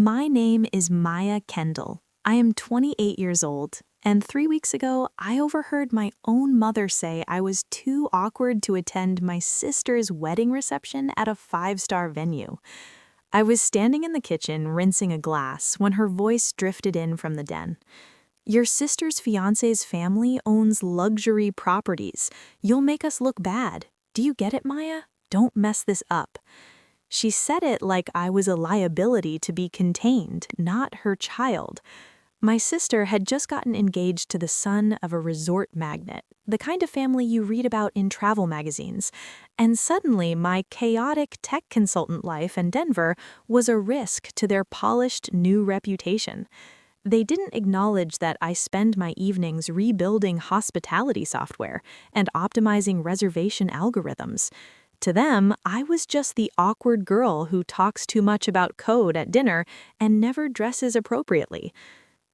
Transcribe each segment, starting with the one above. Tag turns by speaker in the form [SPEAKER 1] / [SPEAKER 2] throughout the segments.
[SPEAKER 1] My name is Maya Kendall. I am 28 years old, and 3 weeks ago, I overheard my own mother say I was too awkward to attend my sister's wedding reception at a five-star venue. I was standing in the kitchen rinsing a glass when her voice drifted in from the den. Your sister's fiance's family owns luxury properties. You'll make us look bad. Do you get it, Maya? Don't mess this up. She said it like I was a liability to be contained, not her child. My sister had just gotten engaged to the son of a resort magnate, the kind of family you read about in travel magazines. And suddenly, my chaotic tech consultant life in Denver was a risk to their polished new reputation. They didn't acknowledge that I spend my evenings rebuilding hospitality software and optimizing reservation algorithms. To them, I was just the awkward girl who talks too much about code at dinner and never dresses appropriately.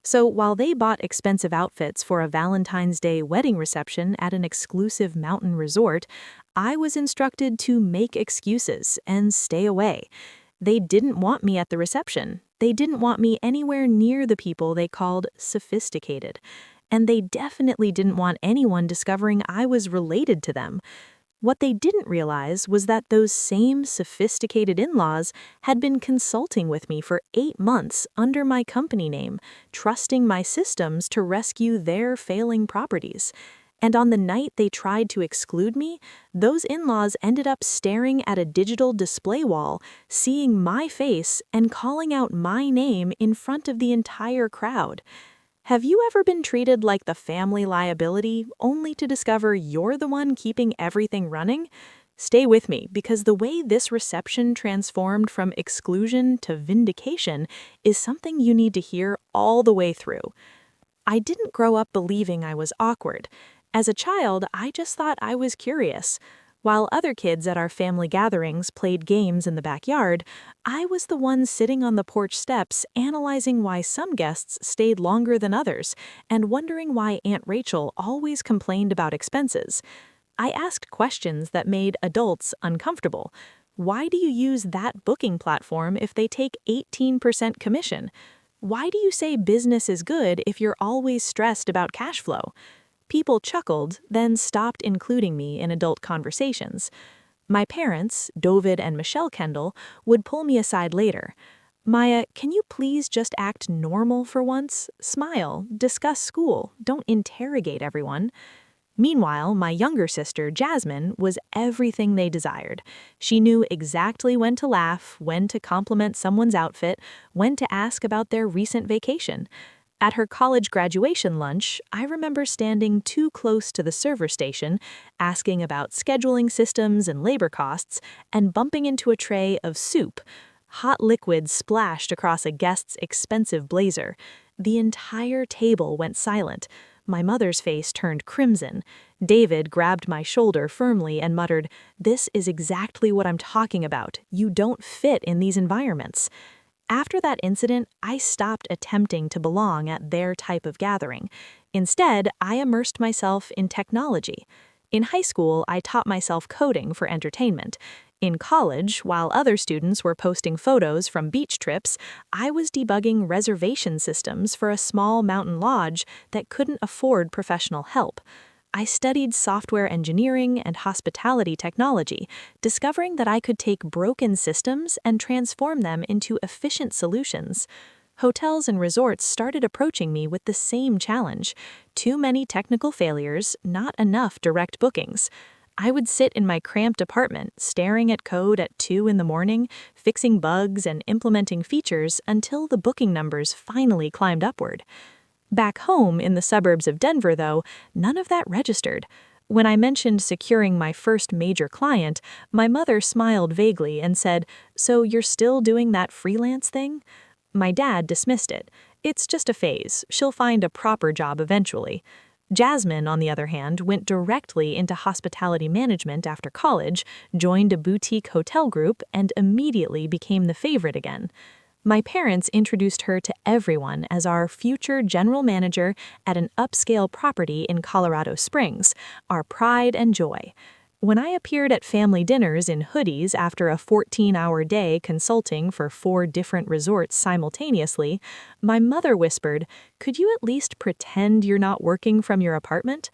[SPEAKER 1] So while they bought expensive outfits for a Valentine's Day wedding reception at an exclusive mountain resort, I was instructed to make excuses and stay away. They didn't want me at the reception. They didn't want me anywhere near the people they called sophisticated. And they definitely didn't want anyone discovering I was related to them. What they didn't realize was that those same sophisticated in-laws had been consulting with me for 8 months under my company name, trusting my systems to rescue their failing properties. And on the night they tried to exclude me, those in-laws ended up staring at a digital display wall, seeing my face and calling out my name in front of the entire crowd. Have you ever been treated like the family liability, only to discover you're the one keeping everything running? Stay with me, because the way this reception transformed from exclusion to vindication is something you need to hear all the way through. I didn't grow up believing I was awkward. As a child, I just thought I was curious. While other kids at our family gatherings played games in the backyard, I was the one sitting on the porch steps analyzing why some guests stayed longer than others and wondering why Aunt Rachel always complained about expenses. I asked questions that made adults uncomfortable. Why do you use that booking platform if they take 18% commission? Why do you say business is good if you're always stressed about cash flow? People chuckled, then stopped including me in adult conversations. My parents, David and Michelle Kendall, would pull me aside later. Maya, can you please just act normal for once? Smile, discuss school, don't interrogate everyone. Meanwhile, my younger sister, Jasmine, was everything they desired. She knew exactly when to laugh, when to compliment someone's outfit, when to ask about their recent vacation. At her college graduation lunch, I remember standing too close to the server station, asking about scheduling systems and labor costs, and bumping into a tray of soup. Hot liquid splashed across a guest's expensive blazer. The entire table went silent. My mother's face turned crimson. David grabbed my shoulder firmly and muttered, "This is exactly what I'm talking about. You don't fit in these environments." After that incident, I stopped attempting to belong at their type of gathering. Instead, I immersed myself in technology. In high school, I taught myself coding for entertainment. In college, while other students were posting photos from beach trips, I was debugging reservation systems for a small mountain lodge that couldn't afford professional help. I studied software engineering and hospitality technology, discovering that I could take broken systems and transform them into efficient solutions. Hotels and resorts started approaching me with the same challenge: too many technical failures, not enough direct bookings. I would sit in my cramped apartment, staring at code at 2 in the morning, fixing bugs and implementing features until the booking numbers finally climbed upward. Back home in the suburbs of Denver, though, none of that registered. When I mentioned securing my first major client, my mother smiled vaguely and said, "So you're still doing that freelance thing?" My dad dismissed it. "It's just a phase. She'll find a proper job eventually." Jasmine, on the other hand, went directly into hospitality management after college, joined a boutique hotel group, and immediately became the favorite again. My parents introduced her to everyone as our future general manager at an upscale property in Colorado Springs, our pride and joy. When I appeared at family dinners in hoodies after a 14-hour day consulting for 4 different resorts simultaneously, my mother whispered, "Could you at least pretend you're not working from your apartment?"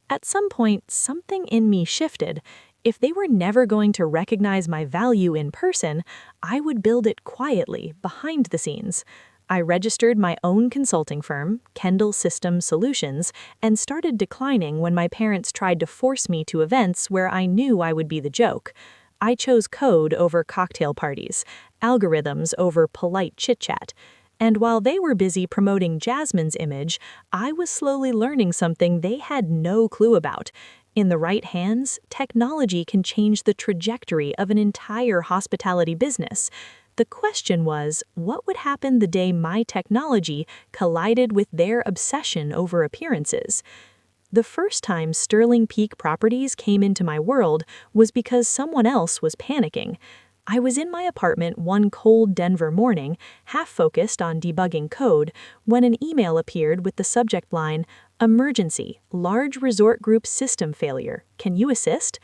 [SPEAKER 1] At some point, something in me shifted. If they were never going to recognize my value in person, I would build it quietly, behind the scenes. I registered my own consulting firm, Kendall System Solutions, and started declining when my parents tried to force me to events where I knew I would be the joke. I chose code over cocktail parties, algorithms over polite chit-chat. And while they were busy promoting Jasmine's image, I was slowly learning something they had no clue about. In the right hands, technology can change the trajectory of an entire hospitality business. The question was, what would happen the day my technology collided with their obsession over appearances? The first time Sterling Peak Properties came into my world was because someone else was panicking. I was in my apartment one cold Denver morning, half focused on debugging code, when an email appeared with the subject line, "Emergency, large resort group system failure. Can you assist?"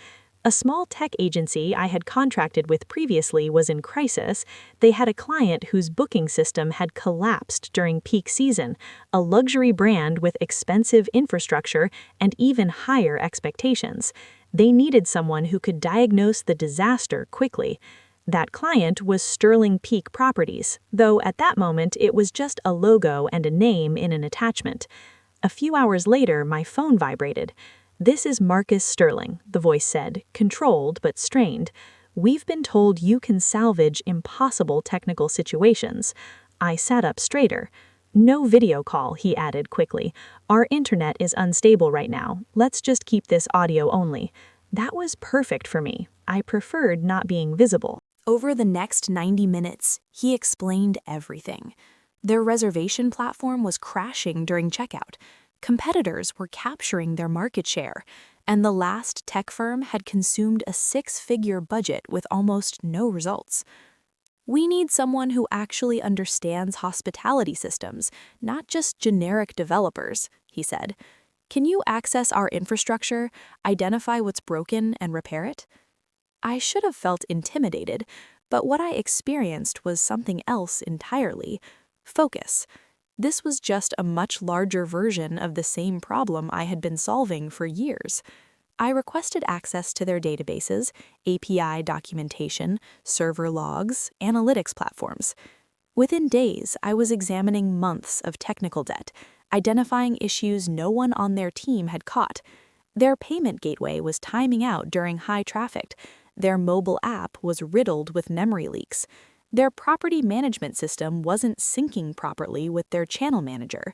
[SPEAKER 1] A small tech agency I had contracted with previously was in crisis. They had a client whose booking system had collapsed during peak season, a luxury brand with expensive infrastructure and even higher expectations. They needed someone who could diagnose the disaster quickly. That client was Sterling Peak Properties, though at that moment it was just a logo and a name in an attachment. A few hours later, my phone vibrated. "This is Marcus Sterling," the voice said, controlled but strained. "We've been told you can salvage impossible technical situations." I sat up straighter. "No video call," he added quickly. "Our internet is unstable right now. Let's just keep this audio only." That was perfect for me. I preferred not being visible. Over the next 90 minutes, he explained everything. Their reservation platform was crashing during checkout. Competitors were capturing their market share, and the last tech firm had consumed a 6-figure budget with almost no results. "We need someone who actually understands hospitality systems, not just generic developers," he said. "Can you access our infrastructure, identify what's broken, and repair it?" I should have felt intimidated, but what I experienced was something else entirely: focus. This was just a much larger version of the same problem I had been solving for years. I requested access to their databases, API documentation, server logs, analytics platforms. Within days, I was examining months of technical debt, identifying issues no one on their team had caught. Their payment gateway was timing out during high traffic. Their mobile app was riddled with memory leaks. Their property management system wasn't syncing properly with their channel manager.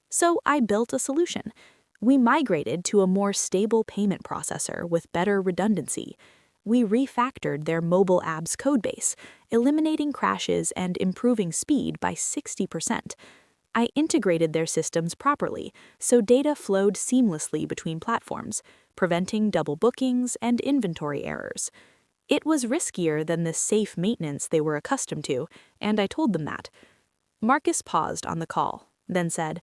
[SPEAKER 1] So I built a solution. We migrated to a more stable payment processor with better redundancy. We refactored their mobile app's codebase, eliminating crashes and improving speed by 60%. I integrated their systems properly, so data flowed seamlessly between platforms, preventing double bookings and inventory errors. It was riskier than the safe maintenance they were accustomed to, and I told them that. Marcus paused on the call, then said,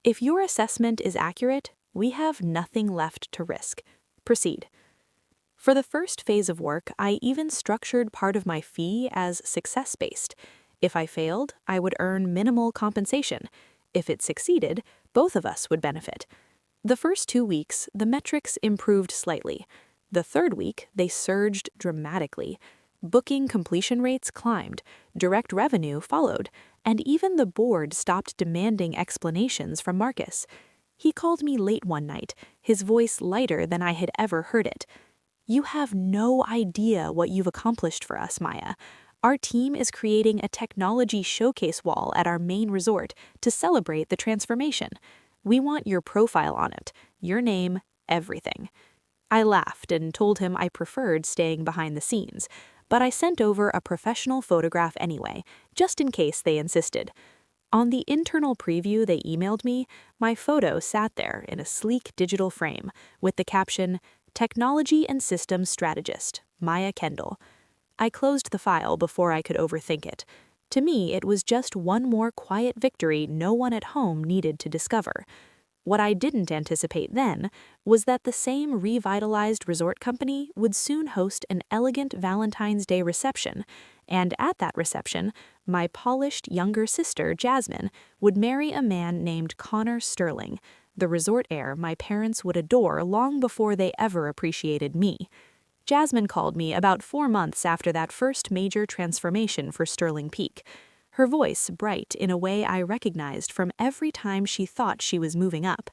[SPEAKER 1] "If your assessment is accurate, we have nothing left to risk. Proceed." For the first phase of work, I even structured part of my fee as success-based. If I failed, I would earn minimal compensation. If it succeeded, both of us would benefit. The first 2 weeks, the metrics improved slightly. The third week, they surged dramatically. Booking completion rates climbed, direct revenue followed, and even the board stopped demanding explanations from Marcus. He called me late one night, his voice lighter than I had ever heard it. "You have no idea what you've accomplished for us, Maya. Our team is creating a technology showcase wall at our main resort to celebrate the transformation. We want your profile on it, your name, everything." I laughed and told him I preferred staying behind the scenes, but I sent over a professional photograph anyway, just in case they insisted. On the internal preview they emailed me, my photo sat there in a sleek digital frame with the caption, "Technology and Systems Strategist, Maya Kendall." I closed the file before I could overthink it. To me, it was just one more quiet victory no one at home needed to discover. What I didn't anticipate then was that the same revitalized resort company would soon host an elegant Valentine's Day reception, and at that reception, my polished younger sister, Jasmine, would marry a man named Connor Sterling, the resort heir my parents would adore long before they ever appreciated me. Jasmine called me about 4 months after that first major transformation for Sterling Peak. Her voice bright in a way I recognized from every time she thought she was moving up.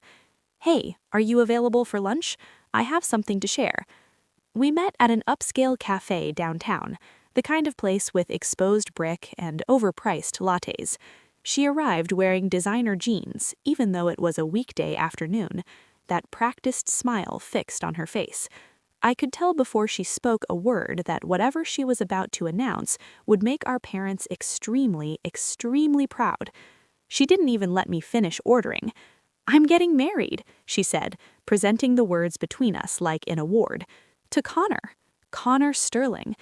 [SPEAKER 1] "Hey, are you available for lunch? I have something to share." We met at an upscale cafe downtown, the kind of place with exposed brick and overpriced lattes. She arrived wearing designer jeans, even though it was a weekday afternoon, that practiced smile fixed on her face. I could tell before she spoke a word that whatever she was about to announce would make our parents extremely, extremely proud. She didn't even let me finish ordering. "I'm getting married," she said, presenting the words between us like an award. "To Connor. Connor Sterling."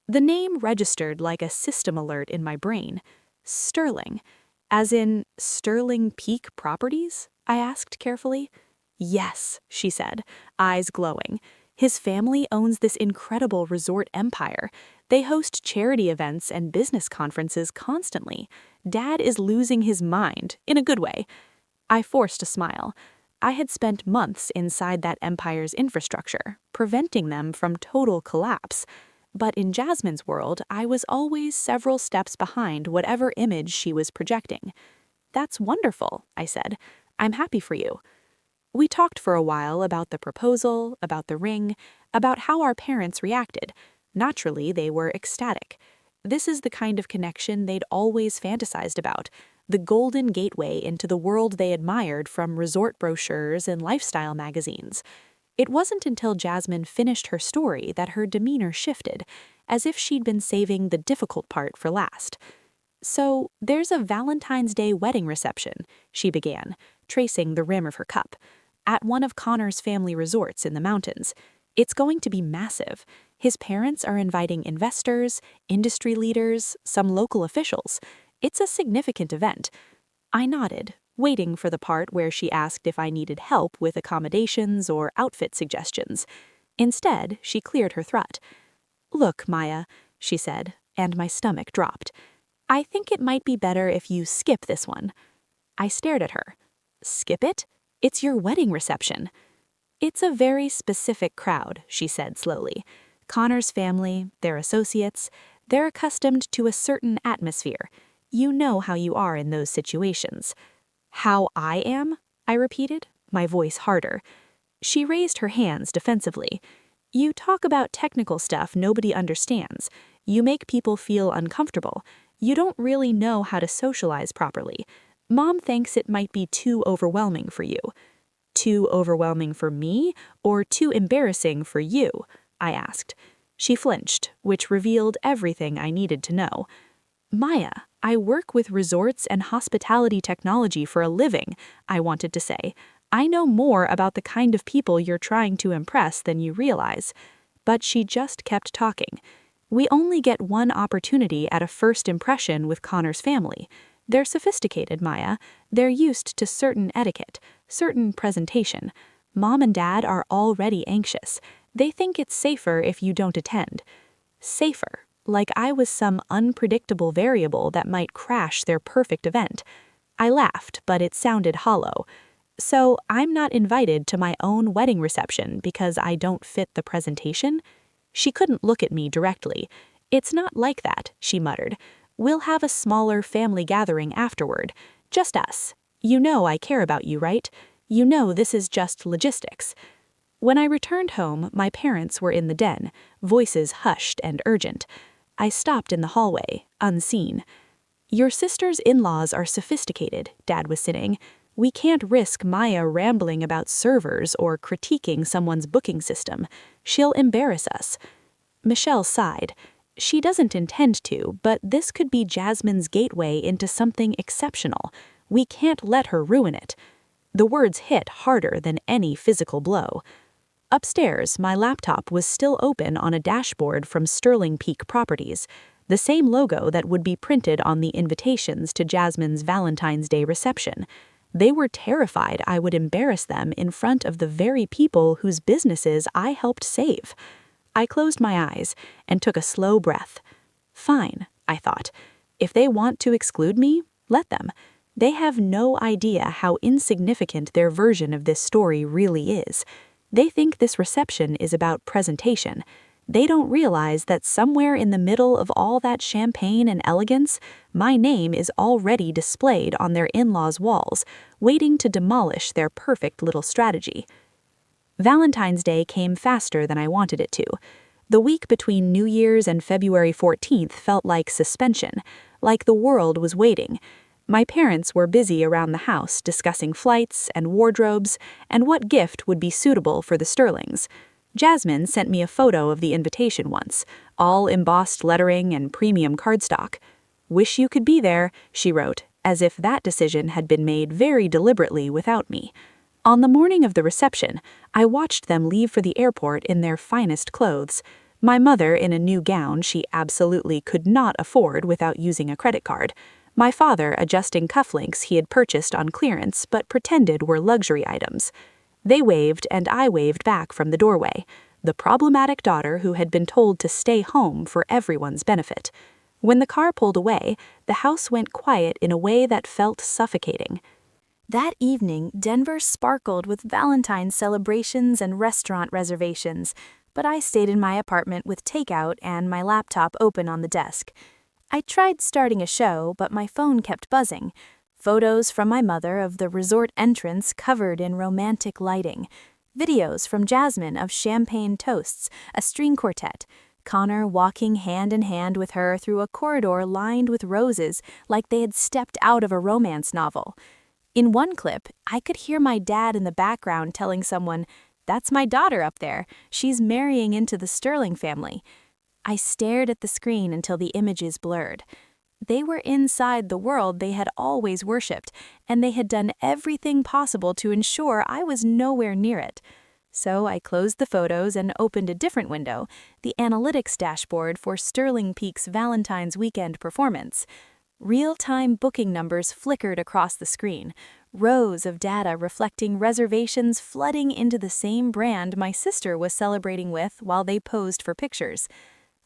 [SPEAKER 1] The name registered like a system alert in my brain. Sterling. As in Sterling Peak Properties? I asked carefully. "Yes," she said, eyes glowing. "His family owns this incredible resort empire. They host charity events and business conferences constantly. Dad is losing his mind, in a good way." I forced a smile. I had spent months inside that empire's infrastructure, preventing them from total collapse. But in Jasmine's world, I was always several steps behind whatever image she was projecting. "That's wonderful," I said. "I'm happy for you." We talked for a while about the proposal, about the ring, about how our parents reacted. Naturally, they were ecstatic. This is the kind of connection they'd always fantasized about, the golden gateway into the world they admired from resort brochures and lifestyle magazines. It wasn't until Jasmine finished her story that her demeanor shifted, as if she'd been saving the difficult part for last. "So, there's a Valentine's Day wedding reception," she began, tracing the rim of her cup, "at one of Connor's family resorts in the mountains. It's going to be massive. His parents are inviting investors, industry leaders, some local officials. It's a significant event." I nodded, waiting for the part where she asked if I needed help with accommodations or outfit suggestions. Instead, she cleared her throat. "Look, Maya," she said, and my stomach dropped. "I think it might be better if you skip this one." I stared at her. "Skip it? It's your wedding reception." "It's a very specific crowd," she said slowly. "Connor's family, their associates, they're accustomed to a certain atmosphere. You know how you are in those situations." "How I am?" I repeated, my voice harder. She raised her hands defensively. "You talk about technical stuff nobody understands. You make people feel uncomfortable. You don't really know how to socialize properly. Mom thinks it might be too overwhelming for you." "Too overwhelming for me, or too embarrassing for you?" I asked. She flinched, which revealed everything I needed to know. "Maya, I work with resorts and hospitality technology for a living," I wanted to say. "I know more about the kind of people you're trying to impress than you realize." But she just kept talking. "We only get one opportunity at a first impression with Connor's family. They're sophisticated, Maya. They're used to certain etiquette, certain presentation. Mom and Dad are already anxious. They think it's safer if you don't attend." Safer, like I was some unpredictable variable that might crash their perfect event. I laughed, but it sounded hollow. "So I'm not invited to my own wedding reception because I don't fit the presentation?" She couldn't look at me directly. "It's not like that," she muttered. "We'll have a smaller family gathering afterward. Just us. You know I care about you, right? You know this is just logistics." When I returned home, my parents were in the den, voices hushed and urgent. I stopped in the hallway, unseen. "Your sister's in-laws are sophisticated," Dad was saying. "We can't risk Maya rambling about servers or critiquing someone's booking system. She'll embarrass us." Michelle sighed. "She doesn't intend to, but this could be Jasmine's gateway into something exceptional. We can't let her ruin it." The words hit harder than any physical blow. Upstairs, my laptop was still open on a dashboard from Sterling Peak Properties, the same logo that would be printed on the invitations to Jasmine's Valentine's Day reception. They were terrified I would embarrass them in front of the very people whose businesses I helped save. I closed my eyes and took a slow breath. Fine, I thought. If they want to exclude me, let them. They have no idea how insignificant their version of this story really is. They think this reception is about presentation. They don't realize that somewhere in the middle of all that champagne and elegance, my name is already displayed on their in-laws' walls, waiting to demolish their perfect little strategy. Valentine's Day came faster than I wanted it to. The week between New Year's and February 14th felt like suspension, like the world was waiting. My parents were busy around the house discussing flights and wardrobes and what gift would be suitable for the Sterlings. Jasmine sent me a photo of the invitation once, all embossed lettering and premium cardstock. "Wish you could be there," she wrote, as if that decision had been made very deliberately without me. On the morning of the reception, I watched them leave for the airport in their finest clothes. My mother in a new gown she absolutely could not afford without using a credit card. My father adjusting cufflinks he had purchased on clearance but pretended were luxury items. They waved and I waved back from the doorway, the problematic daughter who had been told to stay home for everyone's benefit. When the car pulled away, the house went quiet in a way that felt suffocating. That evening, Denver sparkled with Valentine's celebrations and restaurant reservations, but I stayed in my apartment with takeout and my laptop open on the desk. I tried starting a show, but my phone kept buzzing. Photos from my mother of the resort entrance covered in romantic lighting. Videos from Jasmine of champagne toasts, a string quartet. Connor walking hand in hand with her through a corridor lined with roses like they had stepped out of a romance novel. In one clip, I could hear my dad in the background telling someone, "That's my daughter up there. She's marrying into the Sterling family." I stared at the screen until the images blurred. They were inside the world they had always worshipped, and they had done everything possible to ensure I was nowhere near it. So I closed the photos and opened a different window, the analytics dashboard for Sterling Peak's Valentine's weekend performance. Real-time booking numbers flickered across the screen, rows of data reflecting reservations flooding into the same brand my sister was celebrating with while they posed for pictures.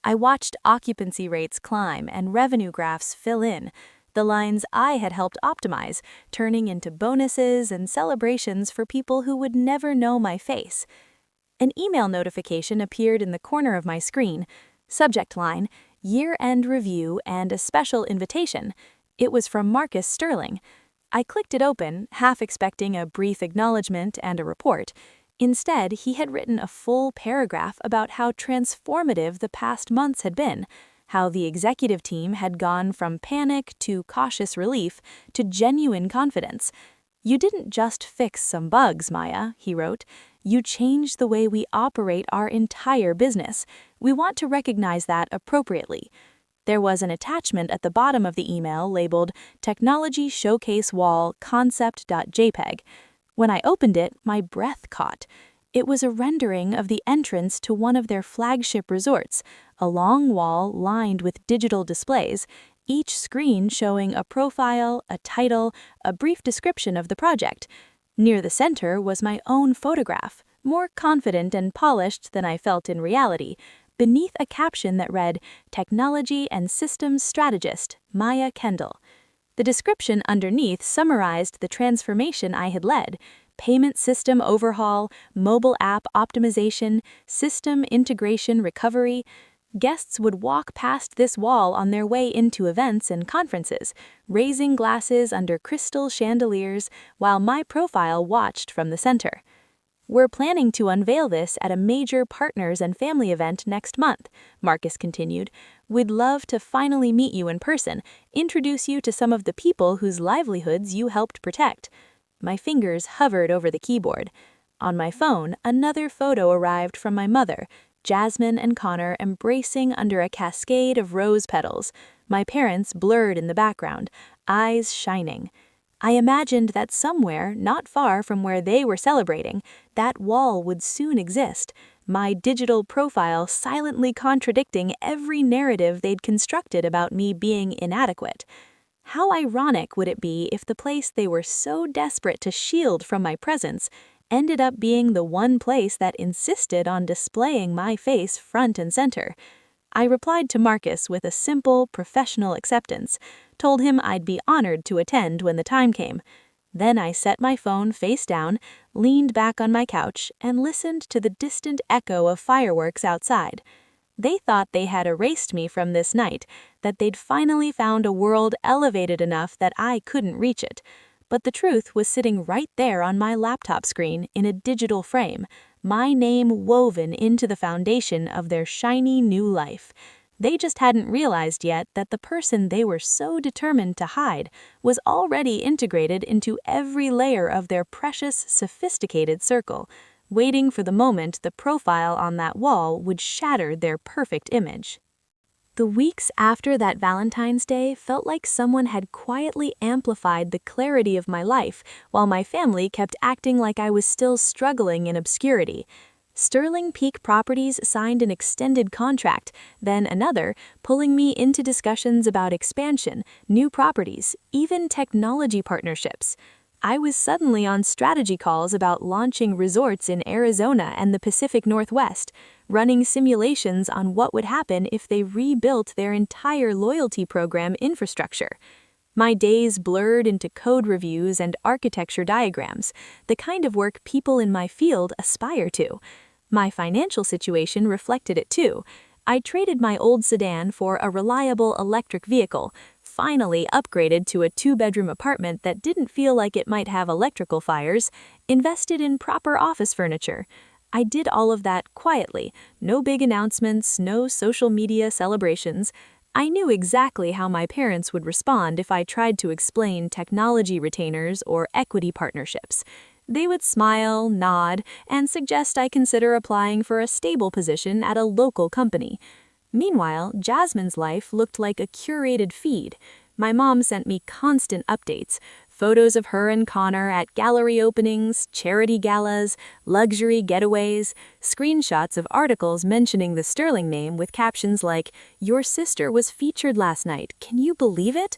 [SPEAKER 1] I watched occupancy rates climb and revenue graphs fill in, the lines I had helped optimize, turning into bonuses and celebrations for people who would never know my face. An email notification appeared in the corner of my screen. Subject line, year-end review and a special invitation. It was from Marcus Sterling. I clicked it open, half expecting a brief acknowledgement and a report. Instead, he had written a full paragraph about how transformative the past months had been, how the executive team had gone from panic to cautious relief to genuine confidence. "You didn't just fix some bugs, Maya," he wrote. "You changed the way we operate our entire business. We want to recognize that appropriately." There was an attachment at the bottom of the email labeled Technology Showcase Wall Concept.jpg. When I opened it, my breath caught. It was a rendering of the entrance to one of their flagship resorts, a long wall lined with digital displays, each screen showing a profile, a title, a brief description of the project. Near the center was my own photograph, more confident and polished than I felt in reality, beneath a caption that read, "Technology and Systems Strategist, Maya Kendall." The description underneath summarized the transformation I had led: payment system overhaul, mobile app optimization, system integration recovery. Guests would walk past this wall on their way into events and conferences, raising glasses under crystal chandeliers while my profile watched from the center. "We're planning to unveil this at a major partners and family event next month," Marcus continued. "We'd love to finally meet you in person, introduce you to some of the people whose livelihoods you helped protect." My fingers hovered over the keyboard. On my phone, another photo arrived from my mother, Jasmine and Connor embracing under a cascade of rose petals, my parents blurred in the background, eyes shining. I imagined that somewhere, not far from where they were celebrating, that wall would soon exist, my digital profile silently contradicting every narrative they'd constructed about me being inadequate. How ironic would it be if the place they were so desperate to shield from my presence ended up being the one place that insisted on displaying my face front and center? I replied to Marcus with a simple, professional acceptance, told him I'd be honored to attend when the time came. Then I set my phone face down, leaned back on my couch, and listened to the distant echo of fireworks outside. They thought they had erased me from this night, that they'd finally found a world elevated enough that I couldn't reach it. But the truth was sitting right there on my laptop screen in a digital frame, my name woven into the foundation of their shiny new life. They just hadn't realized yet that the person they were so determined to hide was already integrated into every layer of their precious, sophisticated circle, waiting for the moment the profile on that wall would shatter their perfect image. The weeks after that Valentine's Day felt like someone had quietly amplified the clarity of my life, while my family kept acting like I was still struggling in obscurity. Sterling Peak Properties signed an extended contract, then another, pulling me into discussions about expansion, new properties, even technology partnerships. I was suddenly on strategy calls about launching resorts in Arizona and the Pacific Northwest, running simulations on what would happen if they rebuilt their entire loyalty program infrastructure. My days blurred into code reviews and architecture diagrams, the kind of work people in my field aspire to. My financial situation reflected it too. I traded my old sedan for a reliable electric vehicle, finally upgraded to a 2-bedroom apartment that didn't feel like it might have electrical fires, invested in proper office furniture. I did all of that quietly, no big announcements, no social media celebrations. I knew exactly how my parents would respond if I tried to explain technology retainers or equity partnerships. They would smile, nod, and suggest I consider applying for a stable position at a local company. Meanwhile, Jasmine's life looked like a curated feed. My mom sent me constant updates, photos of her and Connor at gallery openings, charity galas, luxury getaways, screenshots of articles mentioning the Sterling name with captions like, "Your sister was featured last night, can you believe it?"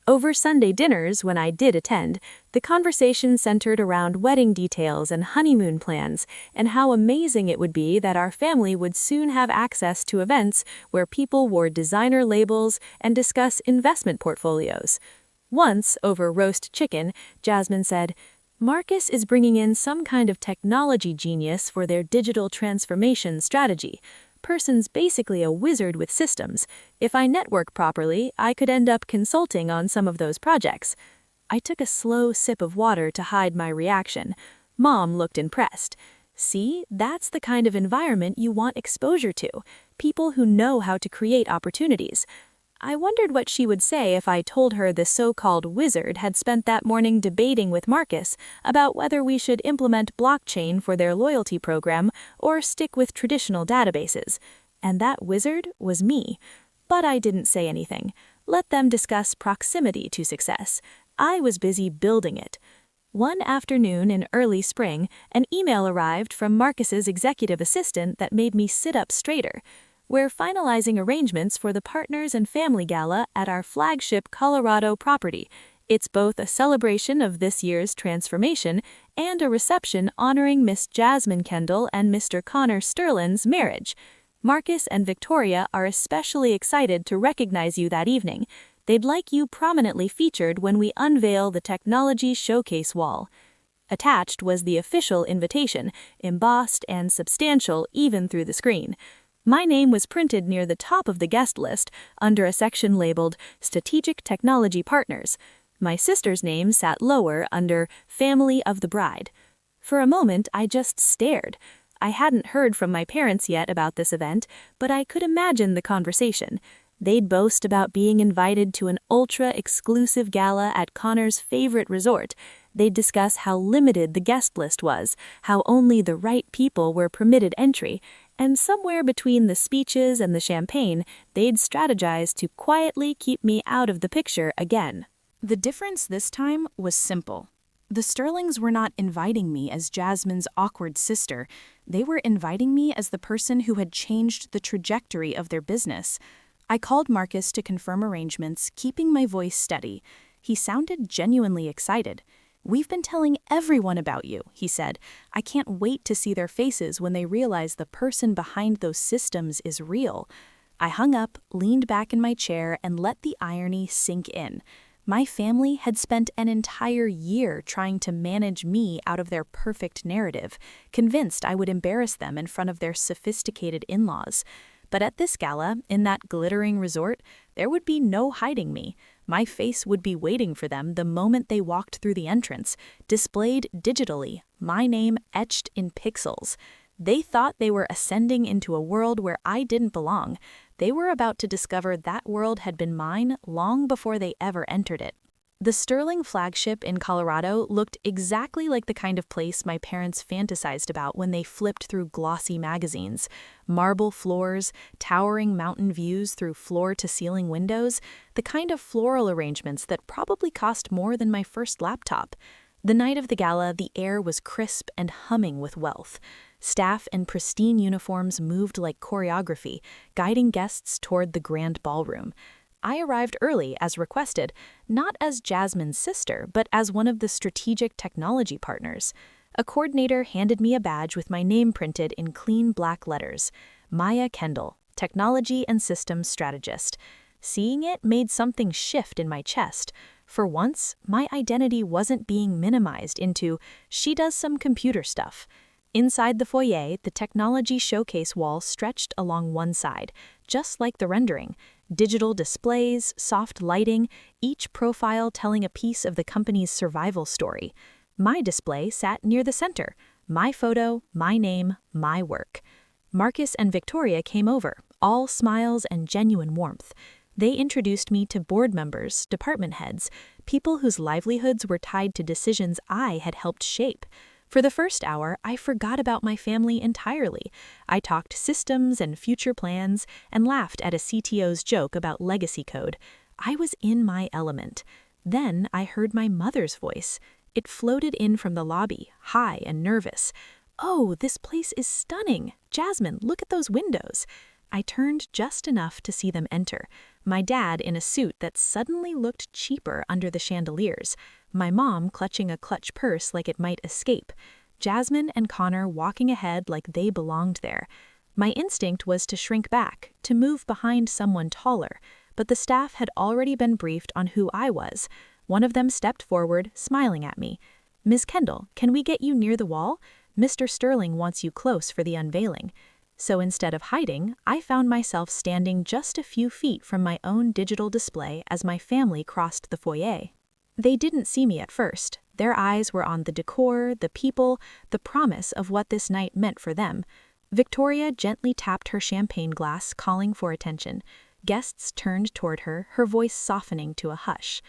[SPEAKER 1] Over Sunday dinners, when I did attend, the conversation centered around wedding details and honeymoon plans, and how amazing it would be that our family would soon have access to events where people wore designer labels and discuss investment portfolios. Once, over roast chicken, Jasmine said, "Marcus is bringing in some kind of technology genius for their digital transformation strategy. Person's basically a wizard with systems. If I network properly, I could end up consulting on some of those projects." I took a slow sip of water to hide my reaction. Mom looked impressed. "See, that's the kind of environment you want exposure to. People who know how to create opportunities." I wondered what she would say if I told her the so-called wizard had spent that morning debating with Marcus about whether we should implement blockchain for their loyalty program or stick with traditional databases. And that wizard was me. But I didn't say anything. Let them discuss proximity to success. I was busy building it. One afternoon in early spring, an email arrived from Marcus's executive assistant that made me sit up straighter. "We're finalizing arrangements for the Partners and Family Gala at our flagship Colorado property. It's both a celebration of this year's transformation and a reception honoring Miss Jasmine Kendall and Mr. Connor Sterling's marriage. Marcus and Victoria are especially excited to recognize you that evening. They'd like you prominently featured when we unveil the technology showcase wall." Attached was the official invitation, embossed and substantial even through the screen. My name was printed near the top of the guest list under a section labeled Strategic Technology Partners. My sister's name sat lower under Family of the Bride. For a moment, I just stared. I hadn't heard from my parents yet about this event, but I could imagine the conversation. They'd boast about being invited to an ultra-exclusive gala at Connor's favorite resort. They'd discuss how limited the guest list was, how only the right people were permitted entry, and somewhere between the speeches and the champagne, they'd strategize to quietly keep me out of the picture again.
[SPEAKER 2] The difference this time was simple. The Sterlings were not inviting me as Jasmine's awkward sister. They were inviting me as the person who had changed the trajectory of their business. I called Marcus to confirm arrangements, keeping my voice steady. He sounded genuinely excited. "We've been telling everyone about you," he said. "I can't wait to see their faces when they realize the person behind those systems is real." I hung up, leaned back in my chair, and let the irony sink in. My family had spent an entire year trying to manage me out of their perfect narrative, convinced I would embarrass them in front of their sophisticated in-laws. But at this gala, in that glittering resort, there would be no hiding me. My face would be waiting for them the moment they walked through the entrance, displayed digitally, my name etched in pixels. They thought they were ascending into a world where I didn't belong. They were about to discover that world had been mine long before they ever entered it. The Sterling flagship in Colorado looked exactly like the kind of place my parents fantasized about when they flipped through glossy magazines. Marble floors, towering mountain views through floor-to-ceiling windows, the kind of floral arrangements that probably cost more than my first laptop. The night of the gala, the air was crisp and humming with wealth. Staff in pristine uniforms moved like choreography, guiding guests toward the grand ballroom. I arrived early as requested, not as Jasmine's sister, but as one of the strategic technology partners. A coordinator handed me a badge with my name printed in clean black letters. Maya Kendall, Technology and Systems Strategist. Seeing it made something shift in my chest. For once, my identity wasn't being minimized into, "She does some computer stuff." Inside the foyer, the technology showcase wall stretched along one side, just like the rendering. Digital displays, soft lighting, each profile telling a piece of the company's survival story. My display sat near the center. My photo, my name, my work. Marcus and Victoria came over, all smiles and genuine warmth. They introduced me to board members, department heads, people whose livelihoods were tied to decisions I had helped shape. For the first hour, I forgot about my family entirely. I talked systems and future plans and laughed at a CTO's joke about legacy code. I was in my element. Then I heard my mother's voice. It floated in from the lobby, high and nervous. "Oh, this place is stunning. Jasmine, look at those windows." I turned just enough to see them enter. My dad in a suit that suddenly looked cheaper under the chandeliers. My mom clutching a clutch purse like it might escape. Jasmine and Connor walking ahead like they belonged there. My instinct was to shrink back, to move behind someone taller, but the staff had already been briefed on who I was. One of them stepped forward, smiling at me. "Ms. Kendall, can we get you near the wall? Mr. Sterling wants you close for the unveiling." So instead of hiding, I found myself standing just a few feet from my own digital display as my family crossed the foyer. They didn't see me at first. Their eyes were on the decor, the people, the promise of what this night meant for them. Victoria gently tapped her champagne glass, calling for attention. Guests turned toward her, her voice softening to a hush.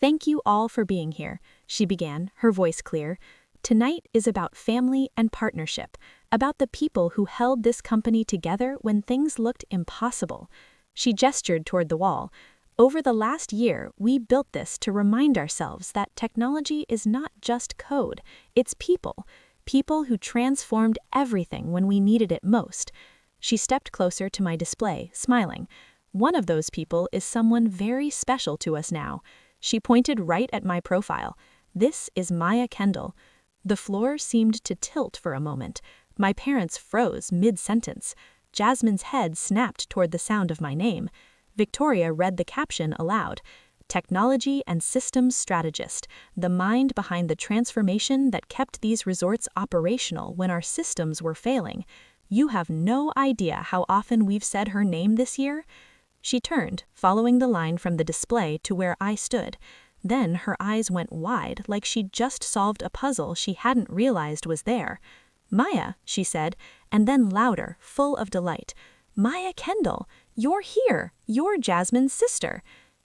[SPEAKER 2] "Thank you all for being here," she began, her voice clear. "Tonight is about family and partnership, about the people who held this company together when things looked impossible." She gestured toward the wall. "Over the last year, we built this to remind ourselves that technology is not just code, it's people. People who transformed everything when we needed it most." She stepped closer to my display, smiling. "One of those people is someone very special to us now." She pointed right at my profile. "This is Maya Kendall." The floor seemed to tilt for a moment. My parents froze mid-sentence. Jasmine's head snapped toward the sound of my name. Victoria read the caption aloud. "Technology and Systems Strategist, the mind behind the transformation that kept these resorts operational when our systems were failing. You have no idea how often we've said her name this year." She turned, following the line from the display to where I stood. Then her eyes went wide, like she'd just solved a puzzle she hadn't realized was there. "Maya," she said, and then louder, full of delight. "Maya Kendall, you're here. You're Jasmine's sister."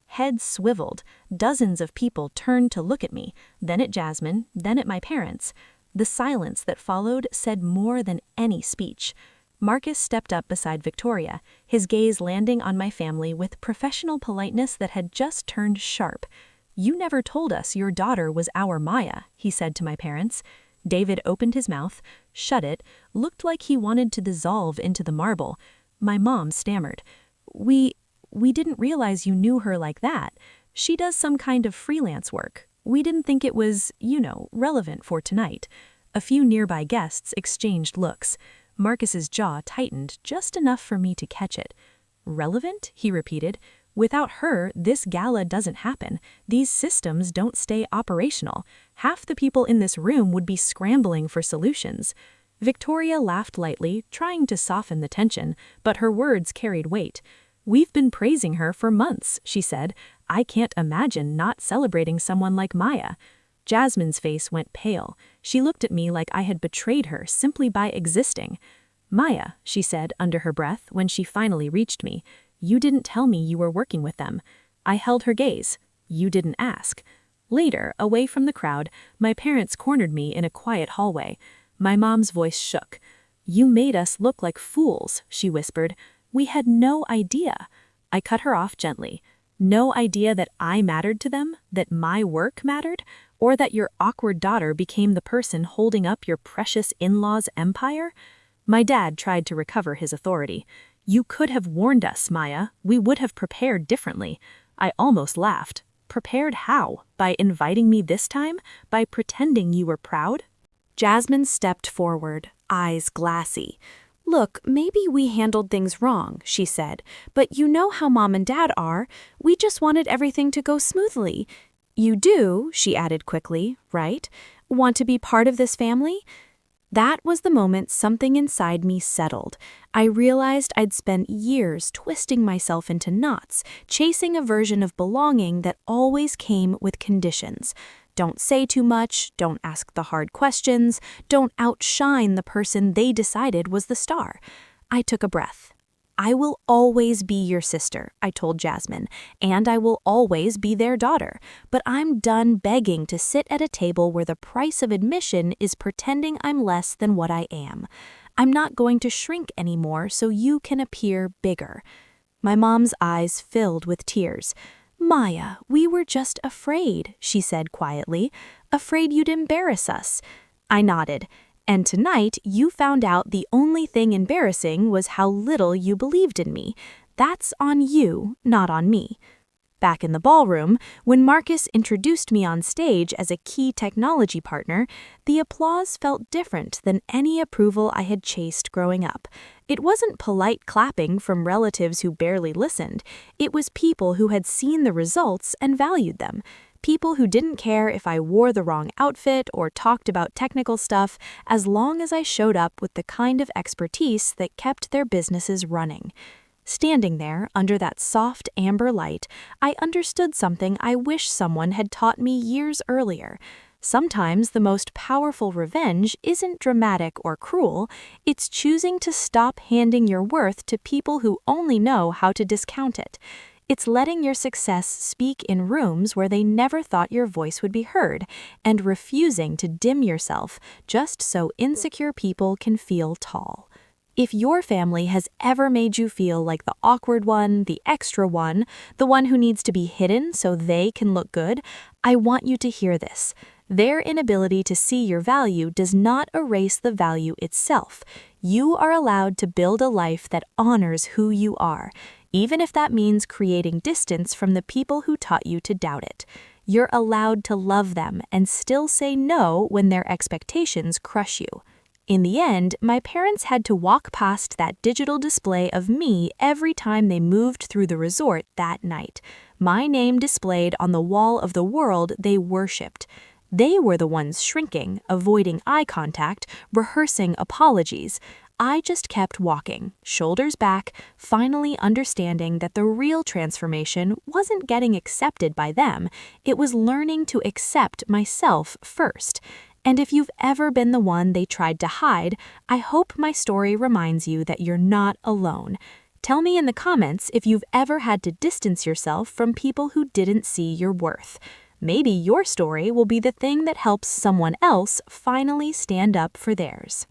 [SPEAKER 2] Heads swiveled. Dozens of people turned to look at me, then at Jasmine, then at my parents. The silence that followed said more than any speech. Marcus stepped up beside Victoria, his gaze landing on my family with professional politeness that had just turned sharp. "You never told us your daughter was our Maya," he said to my parents. David opened his mouth, shut it, looked like he wanted to dissolve into the marble. My mom stammered. We we didn't realize you knew her like that. She does some kind of freelance work. We didn't think it was, relevant for tonight." A few nearby guests exchanged looks. Marcus's jaw tightened just enough for me to catch it. "Relevant?" he repeated. "Without her, this gala doesn't happen. These systems don't stay operational. Half the people in this room would be scrambling for solutions." Victoria laughed lightly, trying to soften the tension, but her words carried weight. "We've been praising her for months," she said. "I can't imagine not celebrating someone like Maya." Jasmine's face went pale. She looked at me like I had betrayed her simply by existing. "Maya," she said under her breath when she finally reached me, "you didn't tell me you were working with them." I held her gaze. "You didn't ask." Later, away from the crowd, my parents cornered me in a quiet hallway. My mom's voice shook. "You made us look like fools," she whispered. "We had no idea." I cut her off gently. "No idea that I mattered to them, that my work mattered, or that your awkward daughter became the person holding up your precious in-laws' empire?" My dad tried to recover his authority. "You could have warned us, Maya. We would have prepared differently." I almost laughed. "Prepared how? By inviting me this time? By pretending you were proud?" Jasmine stepped forward, eyes glassy. "Look, maybe we handled things wrong," she said, "but you know how Mom and Dad are. We just wanted everything to go smoothly. You do," she added quickly, "right? Want to be part of this family?" That was the moment something inside me settled. I realized I'd spent years twisting myself into knots, chasing a version of belonging that always came with conditions. Don't say too much, don't ask the hard questions, don't outshine the person they decided was the star. I took a breath. "I will always be your sister," I told Jasmine, "and I will always be their daughter. But I'm done begging to sit at a table where the price of admission is pretending I'm less than what I am. I'm not going to shrink anymore so you can appear bigger." My mom's eyes filled with tears. "Maya, we were just afraid," she said quietly. "Afraid you'd embarrass us." I nodded. "And tonight, you found out the only thing embarrassing was how little you believed in me. That's on you, not on me." Back in the ballroom, when Marcus introduced me on stage as a key technology partner, the applause felt different than any approval I had chased growing up. It wasn't polite clapping from relatives who barely listened. It was people who had seen the results and valued them. People who didn't care if I wore the wrong outfit or talked about technical stuff, as long as I showed up with the kind of expertise that kept their businesses running. Standing there, under that soft amber light, I understood something I wish someone had taught me years earlier. Sometimes the most powerful revenge isn't dramatic or cruel, it's choosing to stop handing your worth to people who only know how to discount it. It's letting your success speak in rooms where they never thought your voice would be heard, and refusing to dim yourself just so insecure people can feel tall. If your family has ever made you feel like the awkward one, the extra one, the one who needs to be hidden so they can look good, I want you to hear this. Their inability to see your value does not erase the value itself. You are allowed to build a life that honors who you are, even if that means creating distance from the people who taught you to doubt it. You're allowed to love them and still say no when their expectations crush you. In the end, my parents had to walk past that digital display of me every time they moved through the resort that night. My name displayed on the wall of the world they worshipped. They were the ones shrinking, avoiding eye contact, rehearsing apologies. I just kept walking, shoulders back, finally understanding that the real transformation wasn't getting accepted by them, it was learning to accept myself first. And if you've ever been the one they tried to hide, I hope my story reminds you that you're not alone. Tell me in the comments if you've ever had to distance yourself from people who didn't see your worth. Maybe your story will be the thing that helps someone else finally stand up for theirs.